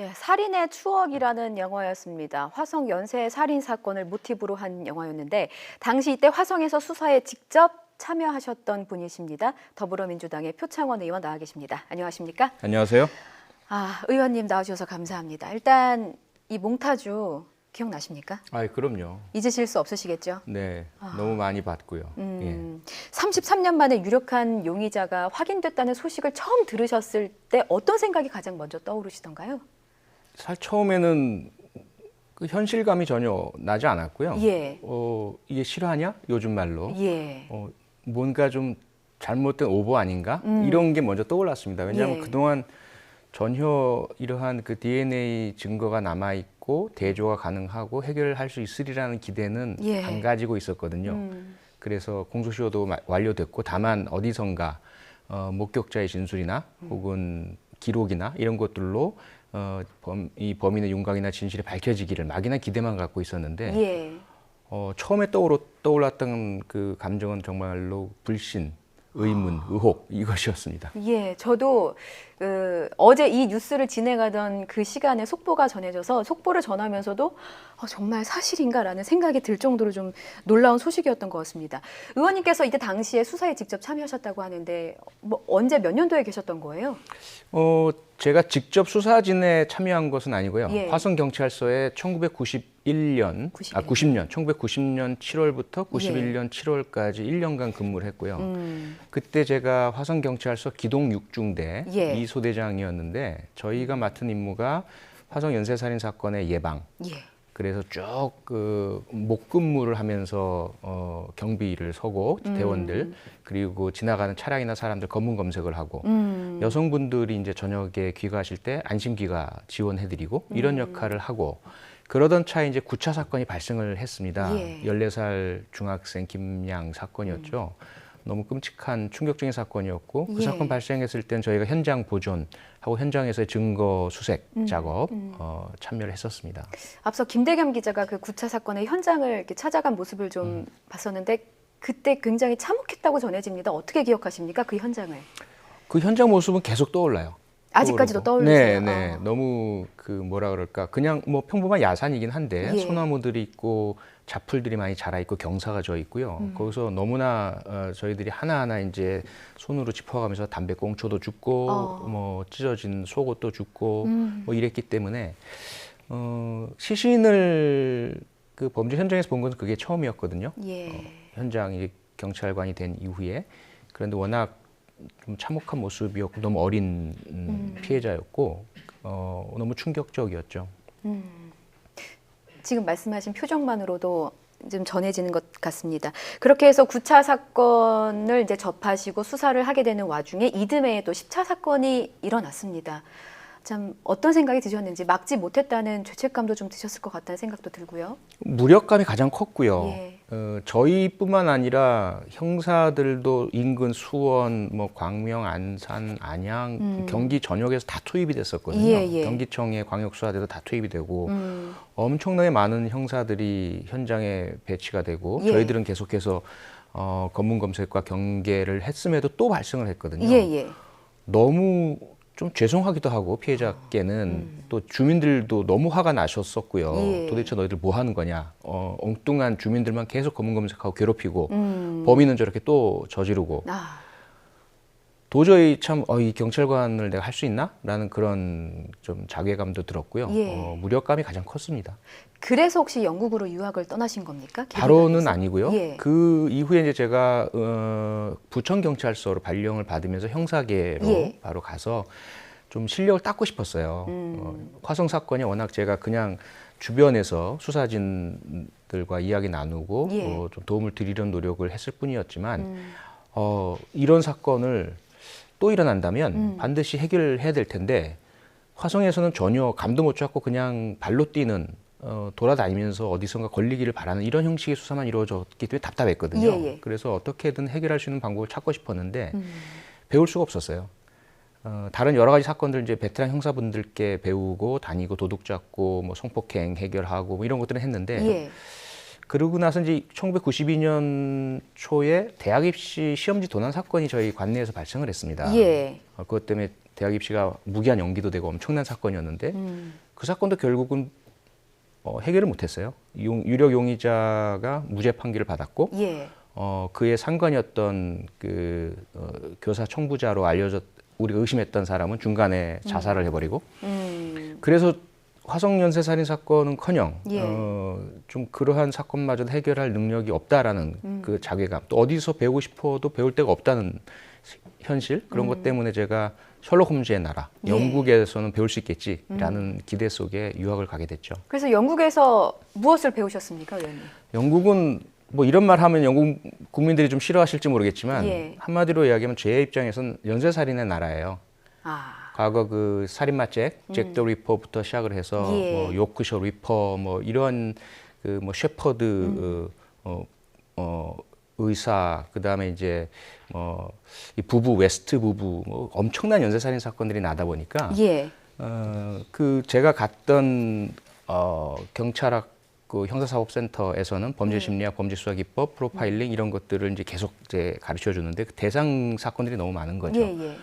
예, 살인의 추억이라는 영화였습니다. 화성 연쇄 살인 사건을 모티브로 한 영화였는데 당시 이때 화성에서 수사에 직접 참여하셨던 분이십니다. 더불어민주당의 표창원 의원 나와 계십니다. 안녕하십니까? 안녕하세요. 의원님 나와주셔서 감사합니다. 일단 이 몽타주 기억나십니까? 그럼요. 잊으실 수 없으시겠죠? 네, 너무 많이 봤고요. 예. 33년 만에 유력한 용의자가 확인됐다는 소식을 처음 들으셨을 때 어떤 생각이 가장 먼저 떠오르시던가요? 사실 처음에는 그 현실감이 전혀 나지 않았고요. 예. 이게 실화냐? 요즘 말로. 예. 뭔가 좀 잘못된 오보 아닌가? 이런 게 먼저 떠올랐습니다. 왜냐하면 예. 그동안 전혀 이러한 그 DNA 증거가 남아있고 대조가 가능하고 해결할 수 있으리라는 기대는 예. 안 가지고 있었거든요. 그래서 공소시효도 완료됐고 다만 어디선가 목격자의 진술이나 혹은 기록이나 이런 것들로 이 범인의 윤곽이나 진실이 밝혀지기를 막연한 기대만 갖고 있었는데 예. 처음에 떠올랐던 그 감정은 정말로 불신, 의문, 의혹 이것이었습니다. 예, 저도 어제 이 뉴스를 진행하던 그 시간에 속보가 전해져서 속보를 전하면서도 정말 사실인가라는 생각이 들 정도로 좀 놀라운 소식이었던 것 같습니다. 의원님께서 이때 당시에 수사에 직접 참여하셨다고 하는데 언제 몇 년도에 계셨던 거예요? 제가 직접 수사진에 참여한 것은 아니고요. 예. 화성경찰서에 1990년 7월부터 91년 7월까지 1년간 근무를 했고요. 그때 제가 화성경찰서 기동 6중대 예. 이 소대장이었는데 저희가 맡은 임무가 화성 연쇄살인 사건의 예방. 예. 그래서 쭉 그 목근무를 하면서 경비를 서고 대원들 그리고 지나가는 차량이나 사람들 검문 검색을 하고 여성분들이 이제 저녁에 귀가하실 때 안심 귀가 지원해드리고 이런 역할을 하고 그러던 차에 이제 9차 사건이 발생을 했습니다. 예. 14살 중학생 김양 사건이었죠. 너무 끔찍한 충격적인 사건이었고 그 예. 사건 발생했을 땐 저희가 현장 보존하고 현장에서의 증거 수색 작업 참여를 했었습니다. 앞서 김대겸 기자가 그 9차 사건의 현장을 이렇게 찾아간 모습을 좀 봤었는데 그때 굉장히 참혹했다고 전해집니다. 어떻게 기억하십니까? 그 현장을? 그 현장 모습은 계속 떠올라요. 아직까지도 떠오르세요? 네. 너무 그 뭐라 그럴까 그냥 뭐 평범한 야산이긴 한데 예. 소나무들이 있고 자풀들이 많이 자라 있고 경사가 져 있고요. 거기서 너무나 저희들이 하나하나 이제 손으로 짚어가면서 담배꽁초도 줍고 뭐 찢어진 속옷도 줍고 뭐 이랬기 때문에 시신을 그 범죄 현장에서 본 건 그게 처음이었거든요. 예. 현장이 경찰관이 된 이후에 그런데 워낙 좀 참혹한 모습이었고 너무 어린 피해자였고 너무 충격적이었죠. 지금 말씀하신 표정만으로도 좀 전해지는 것 같습니다. 그렇게 해서 9차 사건을 이제 접하시고 수사를 하게 되는 와중에 이듬해에 또 10차 사건이 일어났습니다. 참 어떤 생각이 드셨는지 막지 못했다는 죄책감도 좀 드셨을 것 같다는 생각도 들고요. 무력감이 가장 컸고요. 예. 저희뿐만 아니라 형사들도 인근 수원, 뭐 광명, 안산, 안양, 경기 전역에서 다 투입이 됐었거든요. 예. 경기청의 광역수사대도 다 투입이 되고 엄청나게 많은 형사들이 현장에 배치가 되고 예. 저희들은 계속해서 검문 검색과 경계를 했음에도 또 발생을 했거든요. 예. 너무 좀 죄송하기도 하고 피해자께는 또 주민들도 너무 화가 나셨었고요. 예. 도대체 너희들 뭐 하는 거냐. 엉뚱한 주민들만 계속 검문 검색하고 괴롭히고 범인은 저렇게 또 저지르고 도저히 참 이 경찰관을 내가 할 수 있나? 라는 그런 좀 자괴감도 들었고요. 예. 무력감이 가장 컸습니다. 그래서 혹시 영국으로 유학을 떠나신 겁니까? 바로는 아니고요. 예. 그 이후에 이제 제가 부천경찰서로 발령을 받으면서 형사계로 예. 바로 가서 좀 실력을 닦고 싶었어요. 화성 사건이 워낙 제가 그냥 주변에서 수사진들과 이야기 나누고 예. 좀 도움을 드리려는 노력을 했을 뿐이었지만 이런 사건을 또 일어난다면 반드시 해결해야 될 텐데 화성에서는 전혀 감도 못 잡고 그냥 발로 뛰는 돌아다니면서 어디선가 걸리기를 바라는 이런 형식의 수사만 이루어졌기 때문에 답답했거든요. 예. 그래서 어떻게든 해결할 수 있는 방법을 찾고 싶었는데 배울 수가 없었어요. 다른 여러 가지 사건들 이제 베테랑 형사분들께 배우고 다니고 도둑 잡고 뭐 성폭행 해결하고 뭐 이런 것들은 했는데 예. 그러고 나서 이제 1992년 초에 대학 입시 시험지 도난 사건이 저희 관내에서 발생을 했습니다. 예. 그것 때문에 대학 입시가 무기한 연기도 되고 엄청난 사건이었는데 그 사건도 결국은 해결을 못했어요. 유력 용의자가 무죄 판결을 받았고 예. 그의 상관이었던 교사 청부자로 우리가 의심했던 사람은 중간에 자살을 해버리고 그래서 화성 연쇄 살인 사건은커녕 예. 좀 그러한 사건마저 해결할 능력이 없다라는 그 자괴감, 또 어디서 배우고 싶어도 배울 데가 없다는 현실, 그런 것 때문에 제가 셜록 홈즈의 나라, 예. 영국에서는 배울 수 있겠지라는 기대 속에 유학을 가게 됐죠. 그래서 영국에서 무엇을 배우셨습니까, 의원님? 영국은 뭐 이런 말 하면 영국 국민들이 좀 싫어하실지 모르겠지만 예. 한마디로 이야기하면 제 입장에서는 연쇄살인의 나라예요. 아. 과거 그 살인마 잭 더 리퍼부터 시작을 해서 예. 뭐 요크셔 리퍼 뭐 이런 그 뭐 셰퍼드 의사, 그다음에 이제 이 부부, 웨스트 부부, 뭐 엄청난 연쇄살인 사건들이 나다 보니까 예. 그 제가 갔던 경찰학 그 형사사법센터에서는 범죄심리학, 범죄수사기법, 프로파일링 이런 것들을 이제 계속 이제 가르쳐 주는데 그 대상 사건들이 너무 많은 거죠. 예, 예.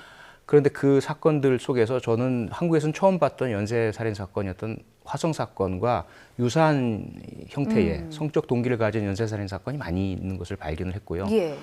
그런데 그 사건들 속에서 저는 한국에서는 처음 봤던 연쇄살인 사건이었던 화성 사건과 유사한 형태의 성적 동기를 가진 연쇄살인 사건이 많이 있는 것을 발견을 했고요. 예.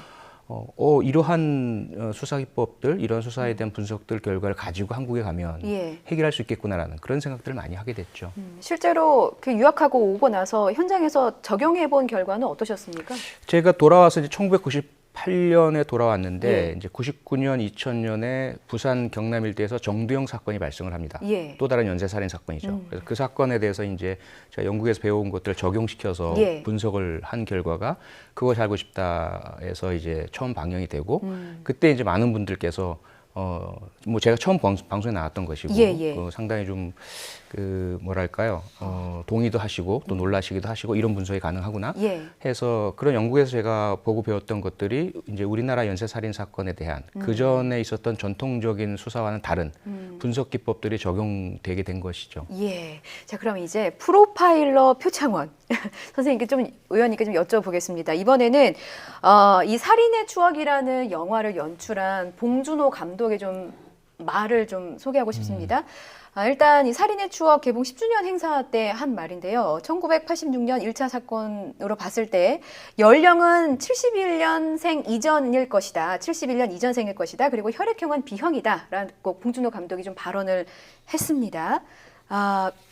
이러한 수사기법들, 이런 수사에 대한 분석들 결과를 가지고 한국에 가면 예. 해결할 수 있겠구나라는 그런 생각들을 많이 하게 됐죠. 실제로 그 유학하고 오고 나서 현장에서 적용해 본 결과는 어떠셨습니까? 제가 돌아와서 이제 1998년에 돌아왔는데 예. 이제 99년, 2000년에 부산 경남 일대에서 정두영 사건이 발생을 합니다. 예. 또 다른 연쇄살인 사건이죠. 그래서 그 사건에 대해서 이제 제가 영국에서 배워온 것들을 적용시켜서 예. 분석을 한 결과가 그것이 알고 싶다에서 이제 처음 방영이 되고 그때 이제 많은 분들께서 뭐 제가 처음 방송에 나왔던 것이고 예, 예. 상당히 좀 뭐랄까요 동의도 하시고 또 놀라시기도 하시고 이런 분석이 가능하구나 예. 해서 그런 영국에서 제가 보고 배웠던 것들이 이제 우리나라 연쇄살인 사건에 대한 그 전에 있었던 전통적인 수사와는 다른 분석 기법들이 적용되게 된 것이죠. 예. 자, 그럼 이제 프로파일러 표창원 선생님께 좀 의원님께 좀 여쭤보겠습니다. 이번에는 이 살인의 추억이라는 영화를 연출한 봉준호 감독의 좀 말을 좀 소개하고 싶습니다. 일단 이 살인의 추억 개봉 10주년 행사 때 한 말인데요. 1986년 1차 사건으로 봤을 때 연령은 71년생 이전일 것이다. 71년 이전생일 것이다. 그리고 혈액형은 B형이다. 라고 봉준호 감독이 좀 발언을 했습니다.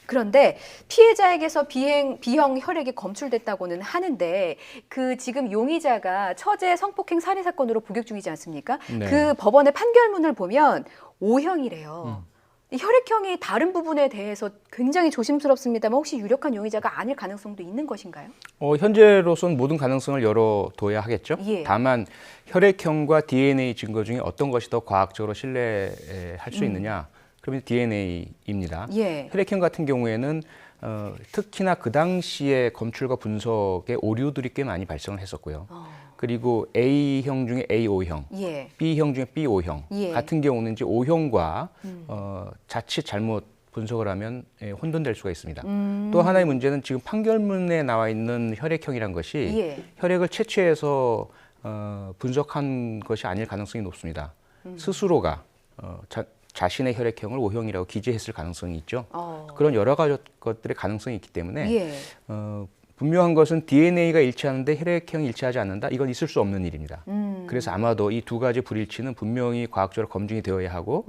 그런데 피해자에게서 B형 혈액이 검출됐다고는 하는데 그 지금 용의자가 처제 성폭행 살인 사건으로 복역 중이지 않습니까? 네. 그 법원의 판결문을 보면 O형이래요. 이 혈액형이 다른 부분에 대해서 굉장히 조심스럽습니다만 혹시 유력한 용의자가 아닐 가능성도 있는 것인가요? 현재로서는 모든 가능성을 열어둬야 하겠죠. 예. 다만 혈액형과 DNA 증거 중에 어떤 것이 더 과학적으로 신뢰할 수 있느냐? 그러면 DNA입니다. 예. 혈액형 같은 경우에는 특히나 그 당시에 검출과 분석에 오류들이 꽤 많이 발생을 했었고요. 그리고 A형 중에 AO형, 예. B형 중에 BO형 예. 같은 경우는 이제 O형과 자칫 잘못 분석을 하면 혼돈될 수가 있습니다. 또 하나의 문제는 지금 판결문에 나와 있는 혈액형이란 것이 예. 혈액을 채취해서 분석한 것이 아닐 가능성이 높습니다. 스스로가 자신의 혈액형을 O형이라고 기재했을 가능성이 있죠. 그런 여러 가지 것들의 가능성이 있기 때문에 예. 분명한 것은 DNA가 일치하는데 혈액형이 일치하지 않는다? 이건 있을 수 없는 일입니다. 그래서 아마도 이 두 가지 불일치는 분명히 과학적으로 검증이 되어야 하고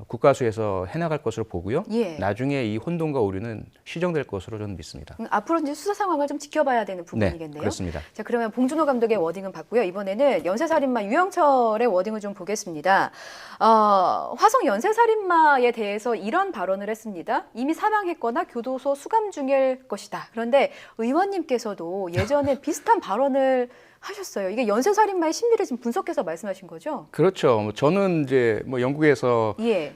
국가수에서 해나갈 것으로 보고요. 예. 나중에 이 혼돈과 오류는 시정될 것으로 저는 믿습니다. 앞으로 이제 수사 상황을 좀 지켜봐야 되는 부분이겠네요. 네, 그렇습니다. 자, 그러면 봉준호 감독의 워딩은 봤고요. 이번에는 연쇄살인마 유영철의 워딩을 좀 보겠습니다. 화성 연쇄살인마에 대해서 이런 발언을 했습니다. 이미 사망했거나 교도소 수감 중일 것이다. 그런데 의원님께서도 예전에 비슷한 발언을 하셨어요. 이게 연쇄살인마의 심리를 지금 분석해서 말씀하신 거죠? 그렇죠. 저는 이제 뭐 영국에서 예.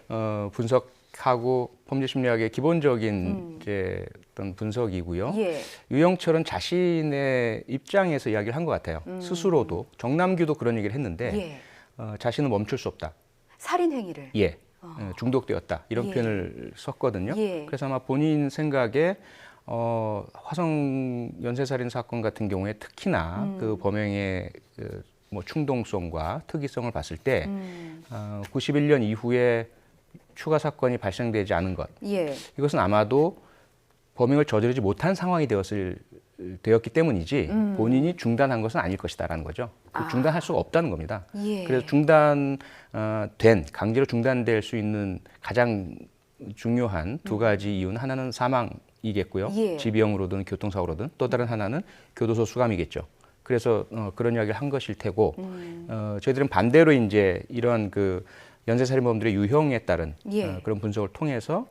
분석하고 범죄심리학의 기본적인 이제 어떤 분석이고요. 예. 유영철은 자신의 입장에서 이야기를 한 것 같아요. 스스로도 정남규도 그런 얘기를 했는데 예. 자신은 멈출 수 없다. 살인 행위를. 중독되었다. 이런 예. 표현을 썼거든요. 예. 그래서 아마 본인 생각에 화성 연쇄살인 사건 같은 경우에 특히나 그 범행의 뭐 충동성과 특이성을 봤을 때 91년 이후에 추가 사건이 발생되지 않은 것. 예. 이것은 아마도 범행을 저지르지 못한 상황이 되었기 때문이지 본인이 중단한 것은 아닐 것이다라는 거죠. 중단할 수가 없다는 겁니다. 예. 그래서 강제로 중단될 수 있는 가장 중요한 두 가지 이유는 하나는 사망이겠고요. 예. 지병으로든 교통사고로든 또 다른 하나는 교도소 수감이겠죠. 그래서 그런 이야기를 한 것일 테고 저희들은 반대로 이제 이런 그 연쇄살인범들의 유형에 따른 예. 그런 분석을 통해서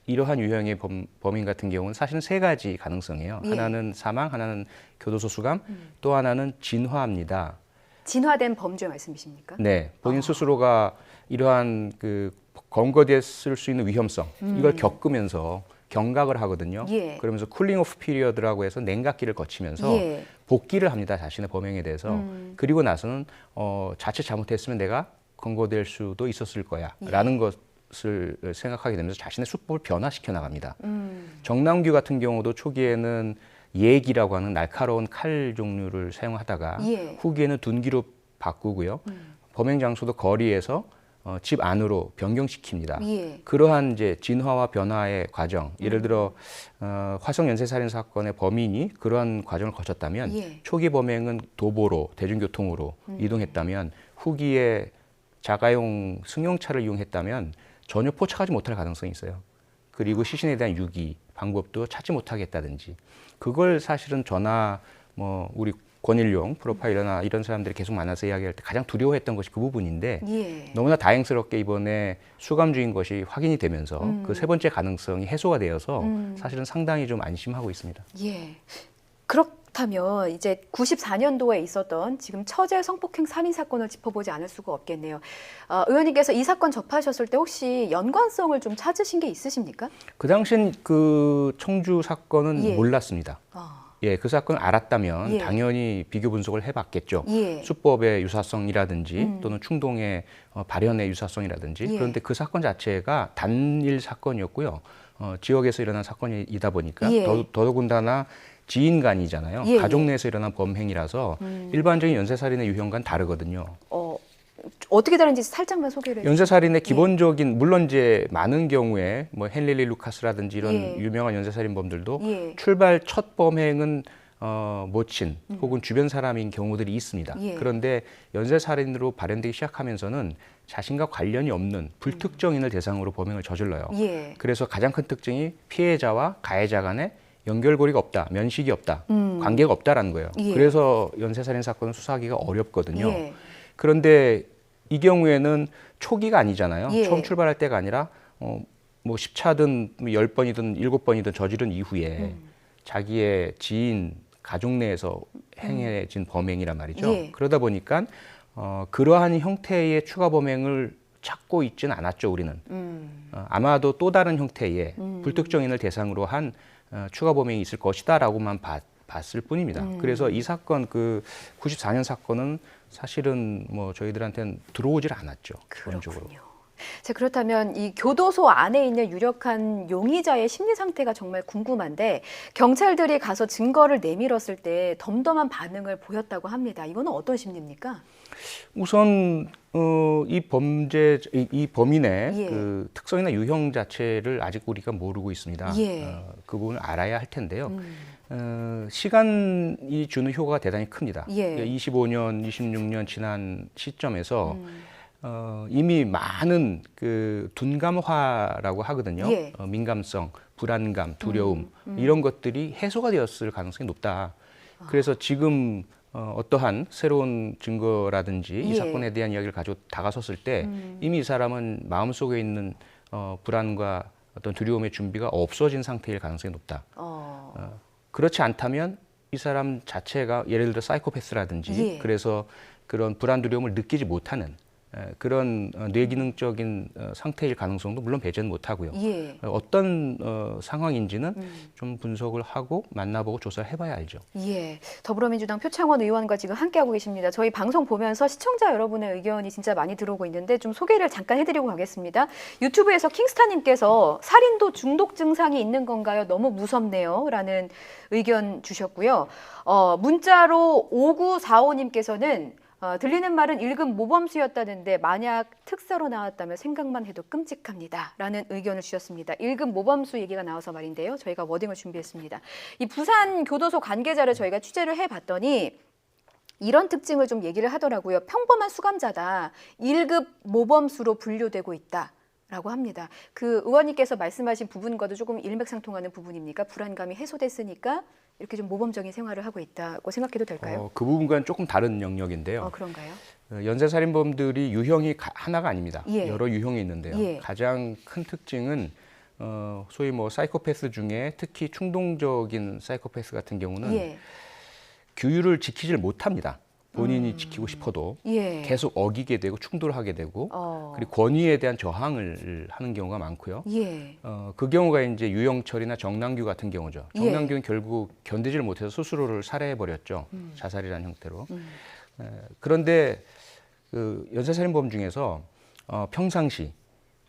이러한 유형의 범인 같은 경우는 사실은 세 가지 가능성이에요. 예. 하나는 사망, 하나는 교도소 수감, 또 하나는 진화입니다. 진화된 범죄 말씀이십니까? 네, 본인 스스로가 이러한 그 검거됐을 수 있는 위험성 이걸 겪으면서 경각을 하거든요. 예. 그러면서 쿨링 오프 피리어드라고 해서 냉각기를 거치면서 예. 복귀를 합니다. 자신의 범행에 대해서. 그리고 나서는 자칫 잘못했으면 내가 검거될 수도 있었을 거야라는 것을 생각하게 되면서 자신의 수법을 변화시켜 나갑니다. 정남규 같은 경우도 초기에는 예기라고 하는 날카로운 칼 종류를 사용하다가 예. 후기에는 둔기로 바꾸고요. 범행 장소도 거리에서 집 안으로 변경시킵니다. 예. 그러한 이제 진화와 변화의 과정, 예를 들어 화성 연쇄살인 사건의 범인이 그러한 과정을 거쳤다면 예. 초기 범행은 도보로 대중교통으로 이동했다면 후기에 자가용 승용차를 이용했다면 전혀 포착하지 못할 가능성이 있어요. 그리고 시신에 대한 유기 방법도 찾지 못하겠다든지 그걸 사실은 저나 뭐 우리 권일용 프로파일러나 이런 사람들이 계속 만나서 이야기할 때 가장 두려워했던 것이 그 부분인데 예. 너무나 다행스럽게 이번에 수감 중인 것이 확인이 되면서 그 세 번째 가능성이 해소가 되어서 사실은 상당히 좀 안심하고 있습니다. 예. 그렇다면 이제 94년도에 있었던 지금 처제 성폭행 살인 사건을 짚어보지 않을 수가 없겠네요. 의원님께서 이 사건 접하셨을 때 혹시 연관성을 좀 찾으신 게 있으십니까? 그 당시엔 그 청주 사건은 예. 몰랐습니다. 예, 그 사건을 알았다면 예. 당연히 비교 분석을 해봤겠죠. 예. 수법의 유사성이라든지 또는 충동의 발현의 유사성이라든지 예. 그런데 그 사건 자체가 단일 사건이었고요. 지역에서 일어난 사건이다 보니까 예. 더더군다나 지인 간이잖아요. 예, 가족 예. 내에서 일어난 범행이라서 일반적인 연쇄살인의 유형과는 다르거든요. 어떻게 다른지 살짝만 소개를 해주세요. 연쇄살인의 기본적인 물론 이제 많은 경우에 뭐 헨리 루카스라든지 이런 예. 유명한 연쇄살인범들도 예. 출발 첫 범행은 모친 혹은 주변 사람인 경우들이 있습니다. 예. 그런데 연쇄살인으로 발현되기 시작하면서는 자신과 관련이 없는 불특정인을 대상으로 범행을 저질러요. 예. 그래서 가장 큰 특징이 피해자와 가해자 간에 연결고리가 없다, 면식이 없다, 관계가 없다라는 거예요. 예. 그래서 연쇄살인 사건은 수사하기가 어렵거든요. 예. 그런데 이 경우에는 초기가 아니잖아요. 예. 처음 출발할 때가 아니라 뭐 10차든 10번이든 7번이든 저지른 이후에 자기의 지인, 가족 내에서 행해진 범행이란 말이죠. 예. 그러다 보니까 그러한 형태의 추가 범행을 찾고 있지는 않았죠, 우리는. 아마도 또 다른 형태의 불특정인을 대상으로 한 추가 범행이 있을 것이다라고만 봤을 뿐입니다. 그래서 이 사건 그 94년 사건은 사실은 뭐 저희들한테는 들어오질 않았죠. 기본적으로. 그렇군요. 자, 그렇다면 이 교도소 안에 있는 유력한 용의자의 심리 상태가 정말 궁금한데 경찰들이 가서 증거를 내밀었을 때 덤덤한 반응을 보였다고 합니다. 이거는 어떤 심리입니까? 우선 이 범인의 예. 그 특성이나 유형 자체를 아직 우리가 모르고 있습니다. 예. 그 부분을 알아야 할 텐데요. 시간이 주는 효과가 대단히 큽니다. 예. 25년, 26년 지난 시점에서 이미 많은 그 둔감화라고 하거든요. 예. 민감성, 불안감, 두려움 이런 것들이 해소가 되었을 가능성이 높다. 그래서 지금 어떠한 새로운 증거라든지 이 예. 사건에 대한 이야기를 가지고 다가섰을 때 이미 이 사람은 마음속에 있는 불안과 어떤 두려움의 준비가 없어진 상태일 가능성이 높다. 그렇지 않다면 이 사람 자체가 예를 들어 사이코패스라든지 예. 그래서 그런 불안 두려움을 느끼지 못하는 그런 뇌기능적인 상태일 가능성도 물론 배제는 못하고요. 예. 어떤 상황인지는 좀 분석을 하고 만나보고 조사를 해봐야 알죠. 예, 더불어민주당 표창원 의원과 지금 함께하고 계십니다. 저희 방송 보면서 시청자 여러분의 의견이 진짜 많이 들어오고 있는데 좀 소개를 잠깐 해드리고 가겠습니다. 유튜브에서 킹스타님께서 살인도 중독 증상이 있는 건가요? 너무 무섭네요. 라는 의견 주셨고요. 문자로 5945님께서는 들리는 말은 1급 모범수였다는데 만약 특사로 나왔다면 생각만 해도 끔찍합니다라는 의견을 주셨습니다. 1급 모범수 얘기가 나와서 말인데요. 저희가 워딩을 준비했습니다. 이 부산 교도소 관계자를 저희가 취재를 해봤더니 이런 특징을 좀 얘기를 하더라고요. 평범한 수감자다. 1급 모범수로 분류되고 있다라고 합니다. 그 의원님께서 말씀하신 부분과도 조금 일맥상통하는 부분입니까? 불안감이 해소됐으니까 이렇게 좀 모범적인 생활을 하고 있다고 생각해도 될까요? 그 부분과는 조금 다른 영역인데요. 그런가요? 연쇄살인범들이 유형이 하나가 아닙니다. 예. 여러 유형이 있는데요. 예. 가장 큰 특징은 소위 뭐 사이코패스 중에 특히 충동적인 사이코패스 같은 경우는 예. 규율을 지키질 못합니다. 본인이 지키고 싶어도 예. 계속 어기게 되고 충돌하게 되고 그리고 권위에 대한 저항을 하는 경우가 많고요. 예. 그 경우가 이제 유영철이나 정남규 같은 경우죠. 정남규는 결국 견디질 못해서 스스로를 살해해 버렸죠. 자살이라는 형태로. 그런데 그 연쇄살인범 중에서 평상시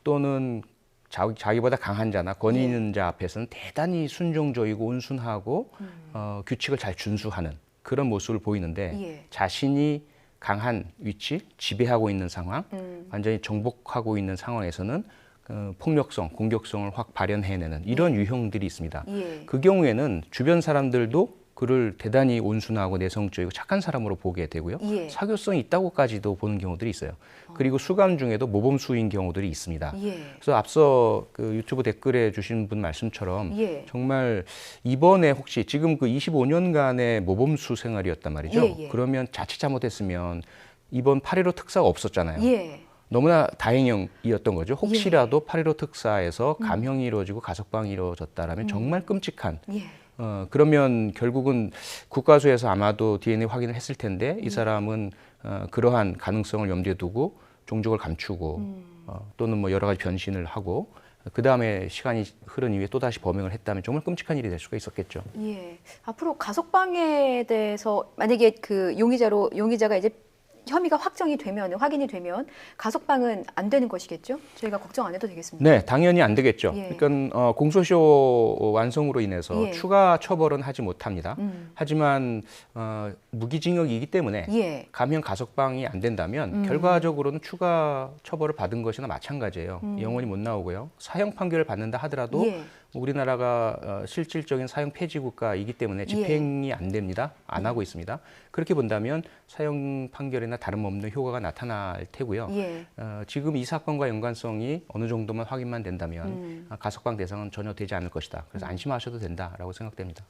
또는 자기보다 강한 자나 권위 있는 자 앞에서는 대단히 순종적이고 온순하고 규칙을 잘 준수하는 그런 모습을 보이는데 자신이 강한 위치, 지배하고 있는 상황, 완전히 정복하고 있는 상황에서는 폭력성, 공격성을 확 발현해내는 이런 유형들이 있습니다. 그 경우에는 주변 사람들도 그를 대단히 온순하고 내성적이고 착한 사람으로 보게 되고요. 사교성이 있다고까지도 보는 경우들이 있어요. 그리고 수감 중에도 모범수인 경우들이 있습니다. 그래서 앞서 그 유튜브 댓글에 주신 분 말씀처럼 정말 이번에 혹시 지금 그 25년간의 모범수 생활이었단 말이죠. 그러면 자칫 잘못했으면 이번 8.15 특사가 없었잖아요. 너무나 다행이었던 거죠. 혹시라도 8.15 특사에서 감형이 이루어지고 가석방이 이루어졌다라면 정말 끔찍한 그러면 결국은 국가수에서 아마도 DNA 확인을 했을 텐데 이 사람은 그러한 가능성을 염두에 두고 종족을 감추고 또는 뭐 여러 가지 변신을 하고 그 다음에 시간이 흐른 이후에 또 다시 범행을 했다면 정말 끔찍한 일이 될 수가 있었겠죠. 앞으로 가석방에 대해서 만약에 그 용의자가 이제 혐의가 확인이 되면 가석방은 안 되는 것이겠죠? 저희가 걱정 안 해도 되겠습니다. 네, 당연히 안 되겠죠. 그러니까 공소시효 완성으로 인해서 추가 처벌은 하지 못합니다. 하지만 무기징역이기 때문에 감형 가석방이 안 된다면 결과적으로는 추가 처벌을 받은 것이나 마찬가지예요. 영원히 못 나오고요. 사형 판결을 받는다 하더라도 우리나라가 실질적인 사형 폐지 국가이기 때문에 집행이 안 됩니다. 안 하고 있습니다. 그렇게 본다면 사형 판결이나 다름없는 효과가 나타날 테고요. 지금 이 사건과 연관성이 어느 정도만 확인만 된다면 가석방 대상은 전혀 되지 않을 것이다. 그래서 안심하셔도 된다라고 생각됩니다.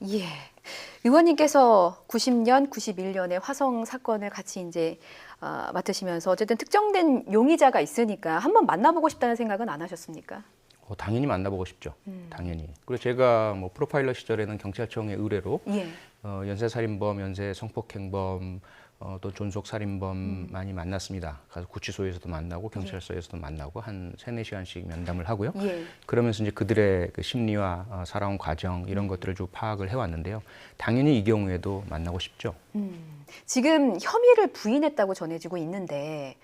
의원님께서 90년, 91년에 화성 사건을 같이 이제 맡으시면서 어쨌든 특정된 용의자가 있으니까 한번 만나보고 싶다는 생각은 안 하셨습니까? 당연히 만나보고 싶죠. 당연히. 그리고 제가 뭐 프로파일러 시절에는 경찰청의 의뢰로 연쇄살인범, 연쇄성폭행범, 또 존속살인범 많이 만났습니다. 가서 구치소에서도 만나고 경찰서에서도 만나고 한 3-4시간씩 면담을 하고요. 그러면서 이제 그들의 그 심리와 살아온 과정 이런 것들을 좀 파악을 해왔는데요. 당연히 이 경우에도 만나고 싶죠. 지금 혐의를 부인했다고 전해지고 있는데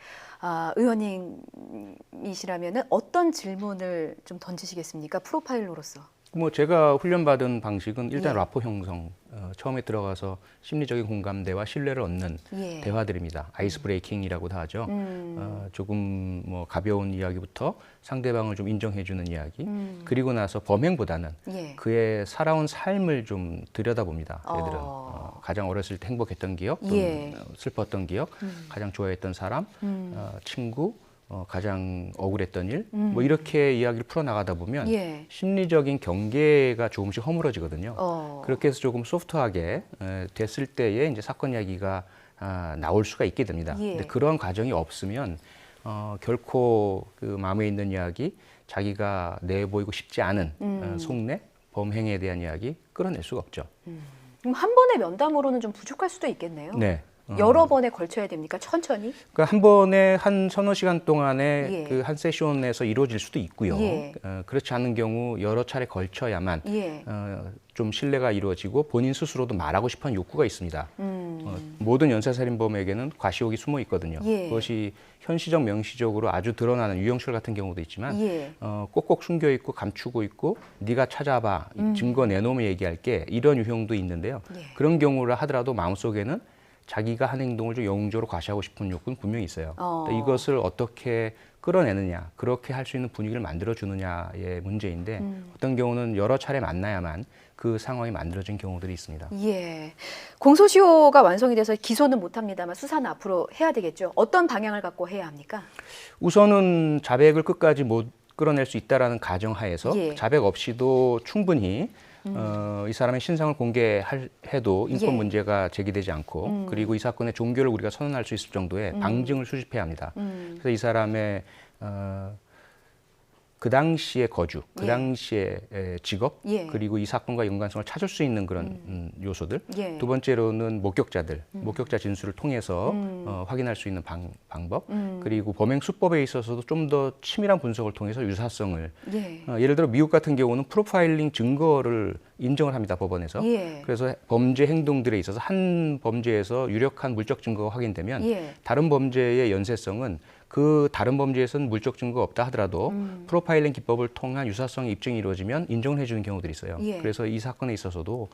의원님이시라면 어떤 질문을 좀 던지시겠습니까? 프로파일러로서. 뭐 제가 훈련받은 방식은 일단 라포 형성, 처음에 들어가서 심리적인 공감대와 신뢰를 얻는 대화들입니다. 아이스 브레이킹이라고도 하죠. 조금 뭐 가벼운 이야기부터 상대방을 좀 인정해주는 이야기, 그리고 나서 범행보다는 그의 살아온 삶을 좀 들여다봅니다. 애들은 가장 어렸을 때 행복했던 기억, 또는 슬펐던 기억, 가장 좋아했던 사람, 친구, 가장 억울했던 일, 뭐 이렇게 이야기를 풀어나가다 보면 심리적인 경계가 조금씩 허물어지거든요. 그렇게 해서 조금 소프트하게 됐을 때에 이제 사건 이야기가 나올 수가 있게 됩니다. 근데 그런 과정이 없으면 결코 그 마음에 있는 이야기, 자기가 내보이고 싶지 않은 속내, 범행에 대한 이야기 끌어낼 수가 없죠. 그럼 한 번의 면담으로는 좀 부족할 수도 있겠네요. 네. 여러 번에 걸쳐야 됩니까? 천천히? 그러니까 한 번에 한 서너 시간 동안에 그 한 세션에서 이루어질 수도 있고요. 그렇지 않은 경우 여러 차례 걸쳐야만 좀 신뢰가 이루어지고 본인 스스로도 말하고 싶은 욕구가 있습니다. 모든 연쇄살인범에게는 과시욕이 숨어 있거든요. 그것이 현시적, 명시적으로 아주 드러나는 유영철 같은 경우도 있지만 꼭꼭 숨겨 있고 감추고 있고 네가 찾아봐, 증거 내놓으면 얘기할게 이런 유형도 있는데요. 그런 경우를 하더라도 마음속에는 자기가 한 행동을 좀 영웅적으로 과시하고 싶은 욕구는 분명히 있어요. 이것을 어떻게 끌어내느냐, 그렇게 할 수 있는 분위기를 만들어주느냐의 문제인데 어떤 경우는 여러 차례 만나야만 그 상황이 만들어진 경우들이 있습니다. 예. 공소시효가 완성이 돼서 기소는 못합니다만 수사는 앞으로 해야 되겠죠. 어떤 방향을 갖고 해야 합니까? 우선은 자백을 끝까지 못 끌어낼 수 있다라는 가정하에서 예. 자백 없이도 충분히 이 사람의 신상을 공개해도 인권 예. 문제가 제기되지 않고 그리고 이 사건의 종교를 우리가 선언할 수 있을 정도의 방증을 수집해야 합니다. 그래서 이 사람의 그 당시의 거주, 그 예. 당시의 직업, 예. 그리고 이 사건과 연관성을 찾을 수 있는 그런 요소들. 예. 두 번째로는 목격자 진술을 통해서 확인할 수 있는 방법. 그리고 범행 수법에 있어서도 좀 더 치밀한 분석을 통해서 유사성을. 예. 예를 들어 미국 같은 경우는 프로파일링 증거를 인정을 합니다, 법원에서. 예. 그래서 범죄 행동들에 있어서 한 범죄에서 유력한 물적 증거가 확인되면 예. 다른 범죄의 연쇄성은 그 다른 범죄에서는 물적 증거가 없다 하더라도 프로파일링 기법을 통한 유사성의 입증이 이루어지면 인정을 해주는 경우들이 있어요. 예. 그래서 이 사건에 있어서도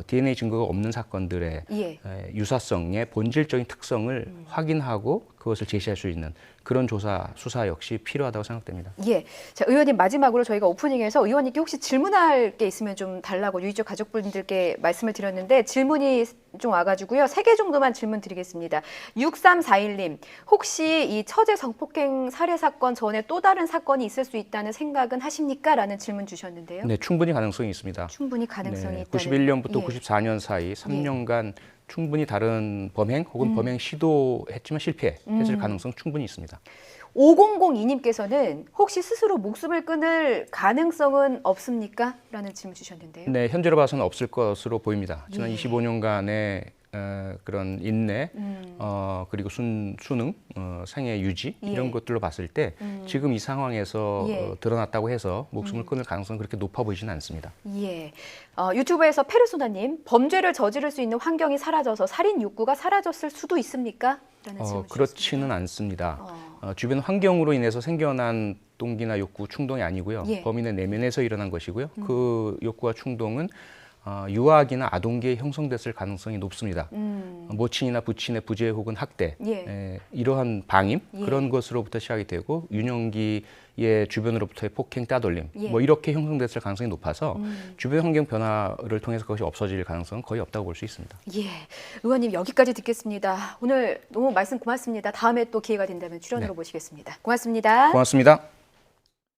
DNA 증거가 없는 사건들의 예. 유사성의 본질적인 특성을 확인하고 그것을 제시할 수 있는 그런 수사 역시 필요하다고 생각됩니다. 예. 자, 의원님 마지막으로 저희가 오프닝에서 의원님께 혹시 질문할 게 있으면 좀 달라고 유이적 가족분들께 말씀을 드렸는데 질문이 좀 와가지고요. 3개 정도만 질문 드리겠습니다. 6341님, 혹시 이 처제 성폭행 살해 사건 전에 또 다른 사건이 있을 수 있다는 생각은 하십니까? 라는 질문 주셨는데요. 네, 충분히 가능성이 있습니다. 충분히 가능성이 있다는. 91년부터 예. 94년 사이 3년간 충분히 다른 범행 혹은 범행 시도했지만 실패했을 가능성 충분히 있습니다. 5002님께서는 혹시 스스로 목숨을 끊을 가능성은 없습니까? 라는 질문 주셨는데요. 네, 현재로 봐서는 없을 것으로 보입니다. 지난 예. 25년간의 그런 인내, 그리고 수능, 생애 유지 예. 이런 것들로 봤을 때 지금 이 상황에서 예. 드러났다고 해서 목숨을 끊을 가능성은 그렇게 높아 보이지는 않습니다. 예. 유튜브에서 페르소나님, 범죄를 저지를 수 있는 환경이 사라져서 살인 욕구가 사라졌을 수도 있습니까? 라는 질문 그렇지는 주셨습니다. 않습니다. 주변 환경으로 인해서 생겨난 동기나 욕구, 충동이 아니고요. 예. 범인의 내면에서 일어난 것이고요. 그 욕구와 충동은 유아기나 아동기에 형성됐을 가능성이 높습니다. 모친이나 부친의 부재 혹은 학대, 예. 이러한 방임 예. 그런 것으로부터 시작이 되고 유년기의 주변으로부터의 폭행, 따돌림 예. 뭐 이렇게 형성됐을 가능성이 높아서 주변 환경 변화를 통해서 그것이 없어질 가능성은 거의 없다고 볼 수 있습니다. 예. 의원님 여기까지 듣겠습니다. 오늘 너무 말씀 고맙습니다. 다음에 또 기회가 된다면 출연으로 네. 모시겠습니다. 고맙습니다. 고맙습니다.